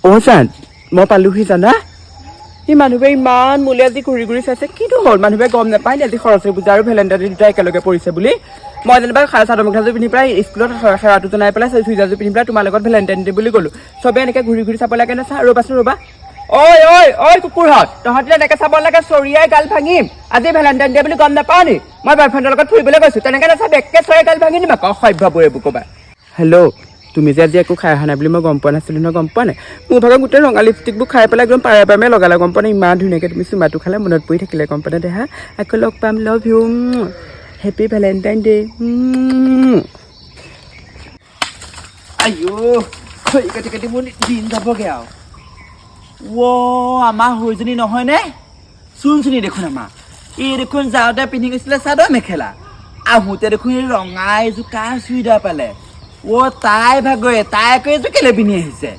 অ' জান মই পালোহি জানা এই মানুহবোৰে ইমান মোলে আজি ঘূৰি ঘূৰি চাইছে কিনো হ'ল মানুহবোৰে গম নাপায় নে আজি সৰস্বতী পূজা আৰু ভেলেণ্টাইন দুটা একেলগে পৰিছে বুলি মই যেনিবা চাদৰ মেখেলাযোৰ পিন্ধি পেলাই স্কুলত সেৱাটো জনাই পেলাই চুইজাৰযোৰ পিন্ধি পেলাই তোমাৰ লগত ভেলেণ্টাইন ডে বুলি গ'লো চবে এনেকে ঘূৰি ঘূৰি চাব লাগে নে চা ৰ'বাচোন ৰ'বা ঐ ঐ ঐ কুকুৰহঁত তহঁতি এনেকে চাব লাগে চৰিয়াই গাল ভাঙিম আজি ভেলেণ্টাইন ডে বুলি গম নাপাও নি মই বয়ফ্ৰেণ্ডৰ লগত ফুৰিবলৈ গৈছো তেনেকে নাচাবি একে চৰিয়াই গাল ভাঙি দিম আকৌ অসভ্যবোৰ এইবোৰ ক'বা হেল্ল' তুমি যে আজি একো খাই অহা নাই বুলি মই গম পোৱা নাছিলোঁ নহয় গম পোৱা নাই মোৰ ভাগৰ গোটেই ৰঙা লিপষ্টিকবোৰ খাই পেলাই একদম পাৰে পাৰে লগালে গম পোৱা নাই ইমান ধুনীয়াকৈ তুমি চুমাটো খালে মনত পৰি থাকিলে গম পোৱা নাই দেহা আকৌ লগ পাম love you happy Valentine day আইঅ' খৰি কাটি কাটি মোৰ দিন যাবগৈ আৰু আমাৰ সৰুজনী নহয়নে চোনচোনি দেখোন আমাৰ এই দেখোন যাওঁতে পিন্ধি গৈছিলে চাদৰ মেখেলা আহোঁতে দেখোন এই ৰঙা এযোৰ কাৰ চুইদাৰ পালে তাই ভাগৰে তাই আকৌ এযোৰ কেলে পিন্ধি আহিছে